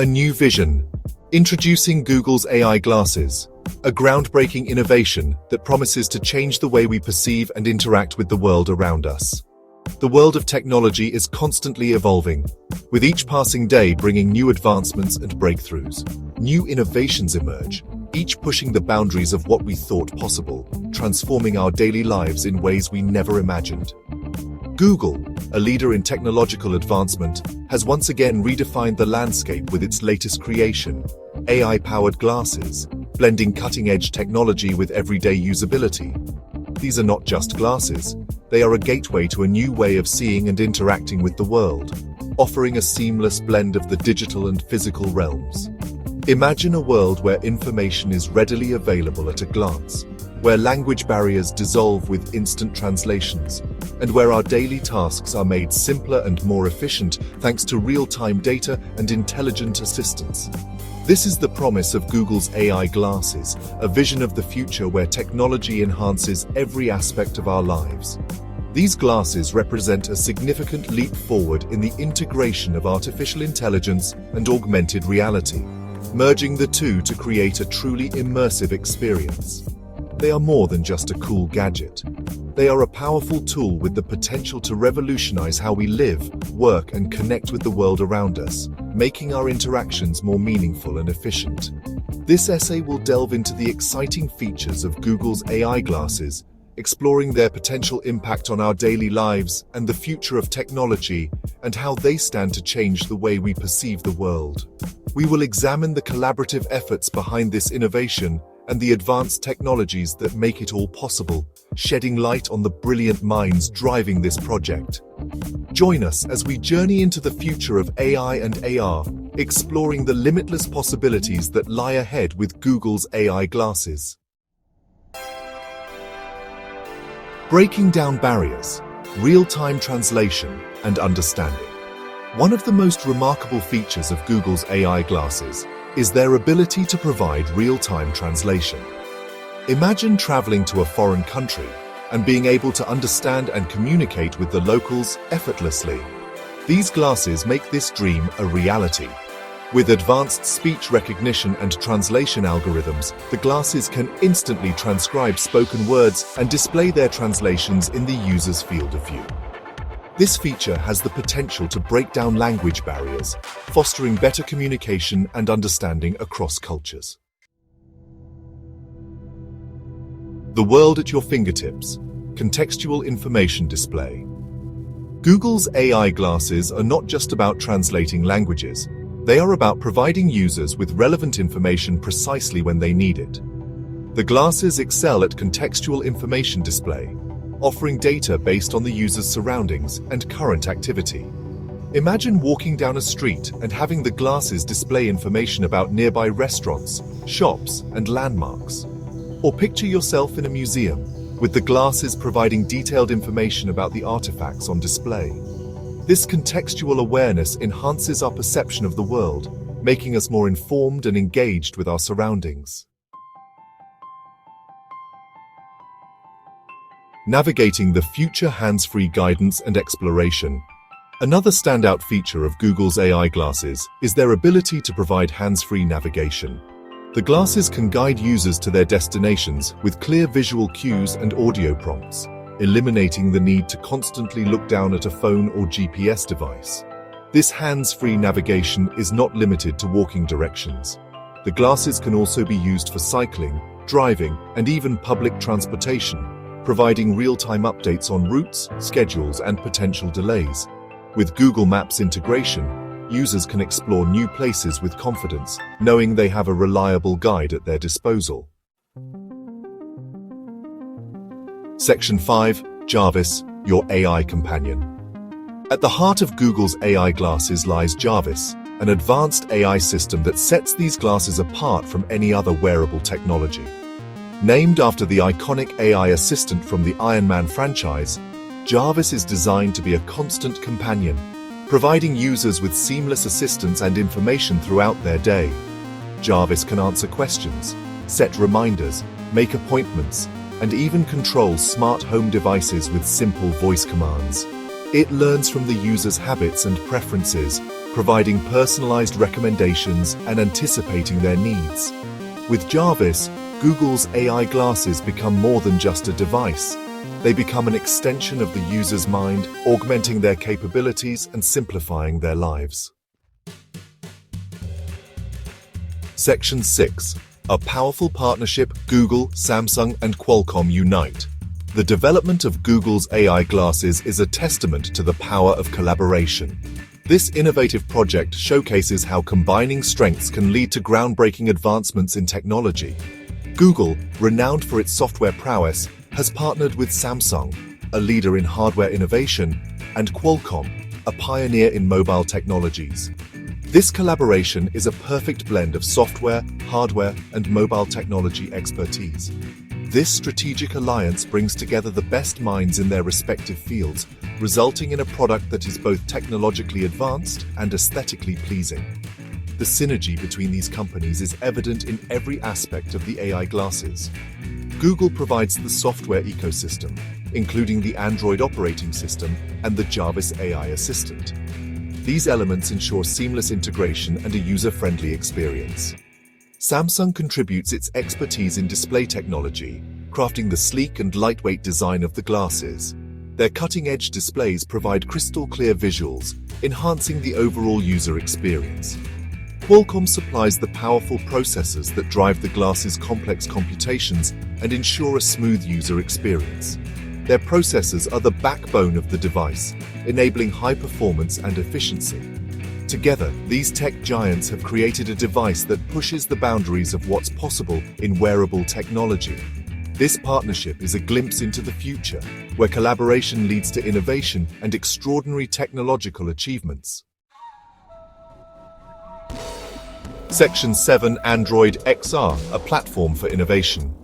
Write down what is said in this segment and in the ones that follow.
A new vision. Introducing Google's AI glasses, a groundbreaking innovation that promises to change the way we perceive and interact with the world around us. The world of technology is constantly evolving, with each passing day bringing new advancements and breakthroughs. New innovations emerge, each pushing the boundaries of what we thought possible, transforming our daily lives in ways we never imagined. Google, a leader in technological advancement, has once again redefined the landscape with its latest creation, AI-powered glasses, blending cutting-edge technology with everyday usability. These are not just glasses, they are a gateway to a new way of seeing and interacting with the world, offering a seamless blend of the digital and physical realms. Imagine a world where information is readily available at a glance, where language barriers dissolve with instant translations, and where our daily tasks are made simpler and more efficient thanks to real-time data and intelligent assistance. This is the promise of Google's AI glasses, a vision of the future where technology enhances every aspect of our lives. These glasses represent a significant leap forward in the integration of artificial intelligence and augmented reality, merging the two to create a truly immersive experience. They are more than just a cool gadget. They are a powerful tool with the potential to revolutionize how we live, work, and connect with the world around us, making our interactions more meaningful and efficient. This essay will delve into the exciting features of Google's AI glasses, exploring their potential impact on our daily lives and the future of technology, and how they stand to change the way we perceive the world. We will examine the collaborative efforts behind this innovation and the advanced technologies that make it all possible, shedding light on the brilliant minds driving this project. Join us as we journey into the future of AI and AR, exploring the limitless possibilities that lie ahead with Google's AI glasses. Breaking down barriers, real-time translation, and understanding. One of the most remarkable features of Google's AI glasses is their ability to provide real-time translation. Imagine traveling to a foreign country and being able to understand and communicate with the locals effortlessly. These glasses make this dream a reality. With advanced speech recognition and translation algorithms, the glasses can instantly transcribe spoken words and display their translations in the user's field of view. This feature has the potential to break down language barriers, fostering better communication and understanding across cultures. The world at your fingertips. Contextual information display. Google's AI glasses are not just about translating languages. They are about providing users with relevant information precisely when they need it. The glasses excel at contextual information display, offering data based on the user's surroundings and current activity. Imagine walking down a street and having the glasses display information about nearby restaurants, shops, and landmarks. Or picture yourself in a museum, with the glasses providing detailed information about the artifacts on display. This contextual awareness enhances our perception of the world, making us more informed and engaged with our surroundings. Navigating the future hands-free guidance and exploration. Another standout feature of Google's AI glasses is their ability to provide hands-free navigation. The glasses can guide users to their destinations with clear visual cues and audio prompts, eliminating the need to constantly look down at a phone or GPS device. This hands-free navigation is not limited to walking directions. The glasses can also be used for cycling, driving, and even public transportation, providing real-time updates on routes, schedules, and potential delays. With Google Maps integration, users can explore new places with confidence, knowing they have a reliable guide at their disposal. Section 5. Jarvis, your AI companion. At the heart of Google's AI glasses lies Jarvis, an advanced AI system that sets these glasses apart from any other wearable technology. Named after the iconic AI assistant from the Iron Man franchise, Jarvis is designed to be a constant companion, providing users with seamless assistance and information throughout their day. Jarvis can answer questions, set reminders, make appointments, and even control smart home devices with simple voice commands. It learns from the user's habits and preferences, providing personalized recommendations and anticipating their needs. With Jarvis, Google's AI glasses become more than just a device. They become an extension of the user's mind, augmenting their capabilities and simplifying their lives. Section 6. A powerful partnership. Google, Samsung, and Qualcomm unite. The development of Google's AI glasses is a testament to the power of collaboration. This innovative project showcases how combining strengths can lead to groundbreaking advancements in technology. Google, renowned for its software prowess, has partnered with Samsung, a leader in hardware innovation, and Qualcomm, a pioneer in mobile technologies. This collaboration is a perfect blend of software, hardware, and mobile technology expertise. This strategic alliance brings together the best minds in their respective fields, resulting in a product that is both technologically advanced and aesthetically pleasing. The synergy between these companies is evident in every aspect of the AI glasses. Google provides the software ecosystem, including the Android operating system and the Jarvis AI assistant. These elements ensure seamless integration and a user-friendly experience. Samsung contributes its expertise in display technology, crafting the sleek and lightweight design of the glasses. Their cutting-edge displays provide crystal-clear visuals, enhancing the overall user experience. Qualcomm supplies the powerful processors that drive the glasses' complex computations and ensure a smooth user experience. Their processors are the backbone of the device, enabling high performance and efficiency. Together, these tech giants have created a device that pushes the boundaries of what's possible in wearable technology. This partnership is a glimpse into the future, where collaboration leads to innovation and extraordinary technological achievements. Section 7. Android XR, a platform for innovation.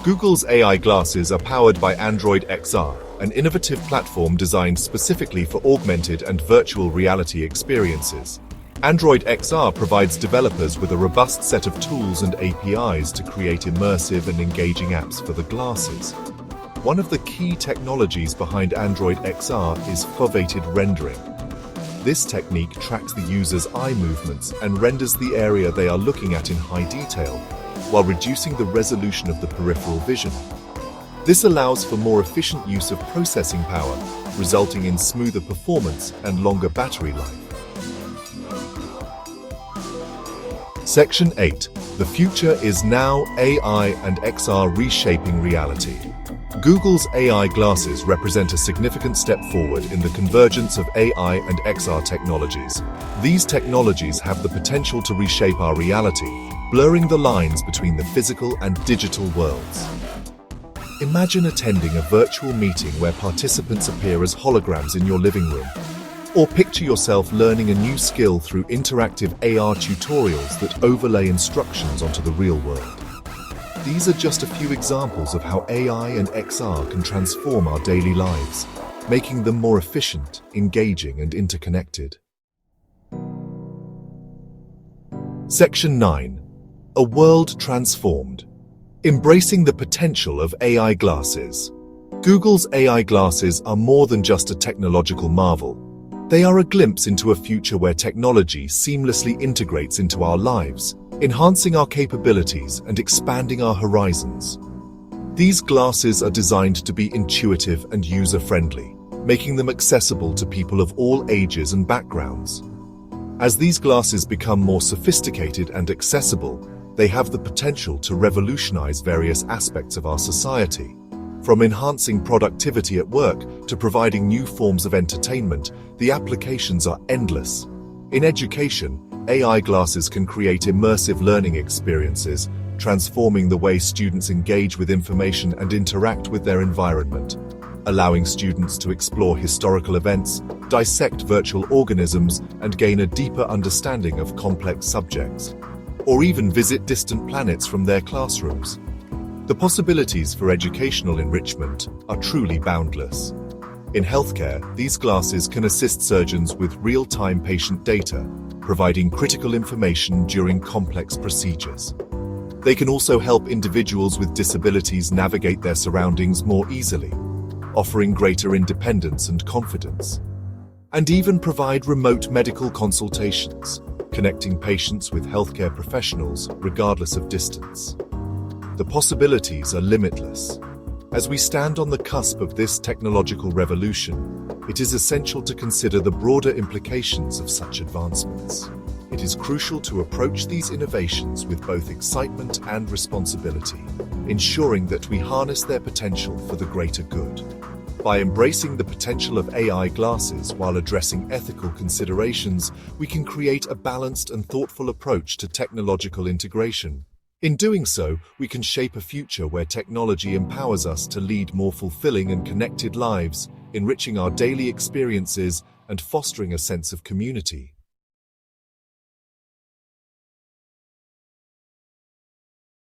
Google's AI glasses are powered by Android XR, an innovative platform designed specifically for augmented and virtual reality experiences. Android XR provides developers with a robust set of tools and APIs to create immersive and engaging apps for the glasses. One of the key technologies behind Android XR is foveated rendering. This technique tracks the user's eye movements and renders the area they are looking at in high detail, while reducing the resolution of the peripheral vision. This allows for more efficient use of processing power, resulting in smoother performance and longer battery life. Section 8. The future is now. AI and XR reshaping reality. Google's AI glasses represent a significant step forward in the convergence of AI and XR technologies. These technologies have the potential to reshape our reality, blurring the lines between the physical and digital worlds. Imagine attending a virtual meeting where participants appear as holograms in your living room. Or picture yourself learning a new skill through interactive AR tutorials that overlay instructions onto the real world. These are just a few examples of how AI and XR can transform our daily lives, making them more efficient, engaging, and interconnected. Section 9. A world transformed. Embracing the potential of AI glasses. Google's AI glasses are more than just a technological marvel. They are a glimpse into a future where technology seamlessly integrates into our lives, enhancing our capabilities and expanding our horizons. These glasses are designed to be intuitive and user-friendly, making them accessible to people of all ages and backgrounds. As these glasses become more sophisticated and accessible, they have the potential to revolutionize various aspects of our society. From enhancing productivity at work to providing new forms of entertainment, the applications are endless. In education, AI glasses can create immersive learning experiences, transforming the way students engage with information and interact with their environment, allowing students to explore historical events, dissect virtual organisms, and gain a deeper understanding of complex subjects, or even visit distant planets from their classrooms. The possibilities for educational enrichment are truly boundless. In healthcare, these glasses can assist surgeons with real-time patient data, providing critical information during complex procedures. They can also help individuals with disabilities navigate their surroundings more easily, offering greater independence and confidence. And even provide remote medical consultations, connecting patients with healthcare professionals regardless of distance. The possibilities are limitless. As we stand on the cusp of this technological revolution, it is essential to consider the broader implications of such advancements. It is crucial to approach these innovations with both excitement and responsibility, ensuring that we harness their potential for the greater good. By embracing the potential of AI glasses while addressing ethical considerations, we can create a balanced and thoughtful approach to technological integration. In doing so, we can shape a future where technology empowers us to lead more fulfilling and connected lives, enriching our daily experiences and fostering a sense of community.